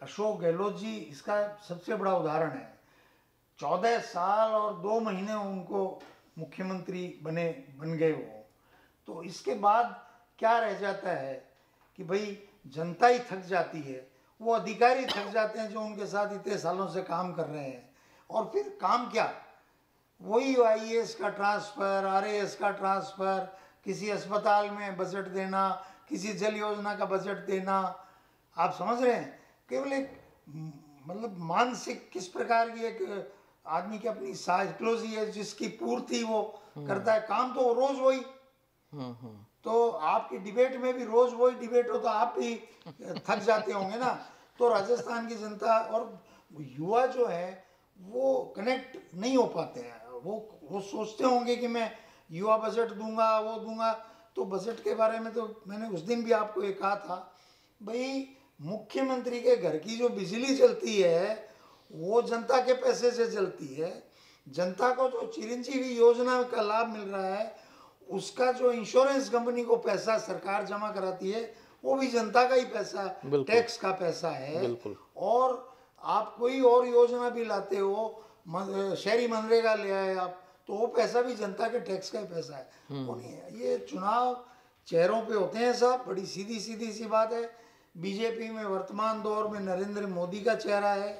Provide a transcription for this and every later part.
अशोक गहलोत जी इसका सबसे बड़ा उदाहरण है। 14 साल और 2 महीने उनको मुख्यमंत्री बन गए वो, तो इसके बाद क्या रह जाता है कि भाई जनता ही थक जाती है, वो अधिकारी थक जाते हैं जो उनके साथ इतने सालों से काम कर रहे हैं। और फिर काम क्या, वही आईएएस का ट्रांसफ़र, आरएएस का ट्रांसफ़र, किसी अस्पताल में बजट देना, किसी जल योजना का बजट देना। आप समझ रहे हैं, केवल एक मतलब मानसिक किस प्रकार की एक आदमी की अपनी साइकोलॉजी है जिसकी पूर्ति वो करता है। काम तो रोज वही। तो आपकी डिबेट में भी रोज वही डिबेट हो तो आप भी थक जाते होंगे ना। तो राजस्थान की जनता और युवा जो है वो कनेक्ट नहीं हो पाते हैं। वो सोचते होंगे कि मैं युवा बजट दूंगा, वो दूंगा। तो बजट के बारे में तो मैंने उस दिन भी आपको ये कहा था, भाई मुख्यमंत्री के घर की जो बिजली चलती है वो जनता के पैसे से चलती है। जनता को जो चिरंजीवी योजना का लाभ मिल रहा है, उसका जो इंश्योरेंस कंपनी को पैसा सरकार जमा कराती है वो भी जनता का ही पैसा, टैक्स का पैसा है। और आप कोई और योजना भी लाते हो, शहरी मनरेगा ले आए आप, तो वो पैसा भी जनता के टैक्स का ही पैसा है। वो नहीं है। ये चुनाव चेहरों पे होते हैं साहब, बड़ी सीधी सीधी सी बात है। बीजेपी में वर्तमान दौर में नरेंद्र मोदी का चेहरा है।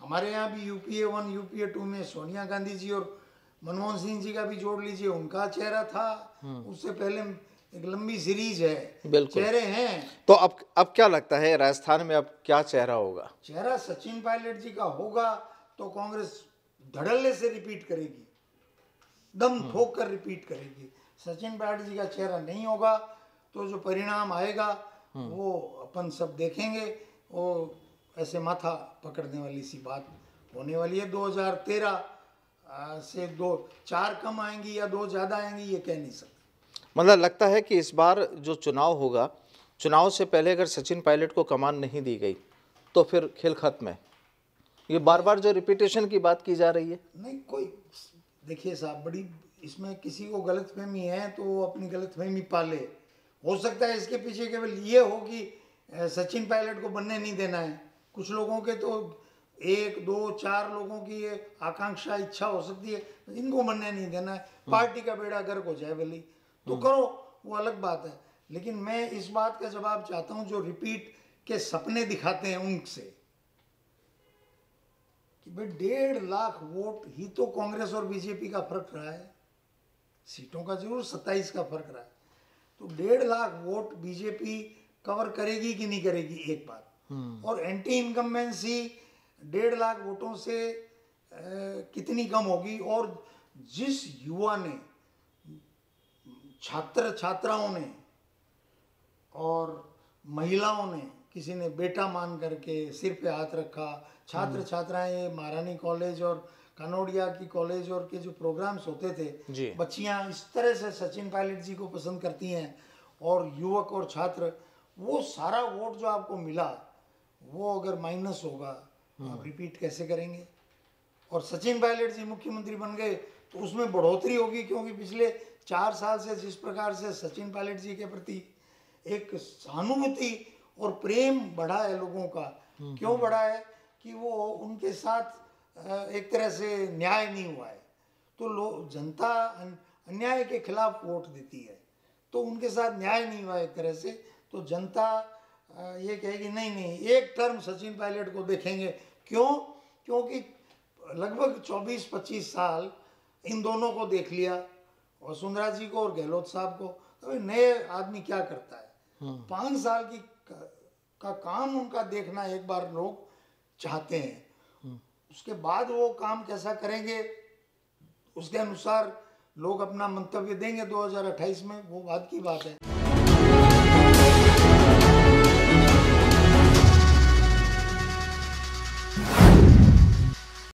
हमारे यहाँ भी यूपीए 1 यूपीए 2 में सोनिया गांधी जी और मनमोहन सिंह जी का भी जोड़ लीजिए, उनका चेहरा था। उससे पहले एक लंबी सीरीज है, चेहरे हैं। तो अब क्या लगता है राजस्थान में अब क्या चेहरा होगा? चेहरा सचिन पायलट जी का होगा तो कांग्रेस धड़ल्ले से रिपीट करेगी, दम ठोक कर रिपीट करेगी। सचिन पायलट जी का चेहरा नहीं होगा तो जो परिणाम आएगा वो अपन सब देखेंगे। वो ऐसे माथा पकड़ने वाली सी बात होने वाली है। 2013 से 4 कम आएंगी या 2 ज़्यादा आएंगी ये कह नहीं सकते। मतलब लगता है कि इस बार जो चुनाव होगा, चुनाव से पहले अगर सचिन पायलट को कमान नहीं दी गई तो फिर खेल खत्म है। ये बार बार जो रिपीटेशन की बात की जा रही है, नहीं कोई, देखिए साहब, बड़ी इसमें किसी को गलतफहमी है तो वो अपनी गलतफहमी पाले। हो सकता है इसके पीछे केवल ये हो कि सचिन पायलट को बनने नहीं देना है। कुछ लोगों के तो 1 2 4 लोगों की ये आकांक्षा इच्छा हो सकती है, इनको बनने नहीं देना है, पार्टी का बेड़ा गर्क हो जाए भली तो करो, वो अलग बात है। लेकिन मैं इस बात का जवाब चाहता हूं जो रिपीट के सपने दिखाते हैं उनसे, कि भाई 1.5 लाख वोट ही तो कांग्रेस और बीजेपी का फर्क रहा है। सीटों का जरूर 27 का फर्क रहा है, तो 1.5 लाख वोट बीजेपी कवर करेगी कि नहीं करेगी एक बात। और एंटी इनकम्बेंसी 1.5 लाख वोटों से कितनी कम होगी। और जिस युवा ने, छात्र छात्राओं ने और महिलाओं ने, किसी ने बेटा मान करके सिर पे हाथ रखा, छात्र छात्राएं महारानी कॉलेज और कनौड़िया की कॉलेज और के जो प्रोग्राम्स होते थे, बच्चियां इस तरह से सचिन पायलट जी को पसंद करती हैं। और युवक और छात्र, वो सारा वोट जो आपको मिला वो अगर माइनस होगा तो आप रिपीट कैसे करेंगे। और सचिन पायलट जी मुख्यमंत्री बन गए तो उसमें बढ़ोतरी होगी, क्योंकि पिछले 4 साल से जिस प्रकार से सचिन पायलट जी के प्रति एक सहानुभूति और प्रेम बढ़ा है लोगों का। क्यों बढ़ा है कि वो उनके साथ एक तरह से न्याय नहीं हुआ है, तो लोग, जनता अन्याय के खिलाफ वोट देती है, तो उनके साथ न्याय नहीं हुआ एक तरह से। तो जनता ये कहेगी नहीं नहीं, एक टर्म सचिन पायलट को देखेंगे। क्यों? क्योंकि लगभग 24-25 साल इन दोनों को देख लिया, वसुंधरा जी को और गहलोत साहब को। तो नए आदमी क्या करता है, 5 साल की का काम उनका देखना एक बार लोग चाहते हैं। उसके बाद वो काम कैसा करेंगे उसके अनुसार लोग अपना मंतव्य देंगे 2028 में, वो बात की बात है।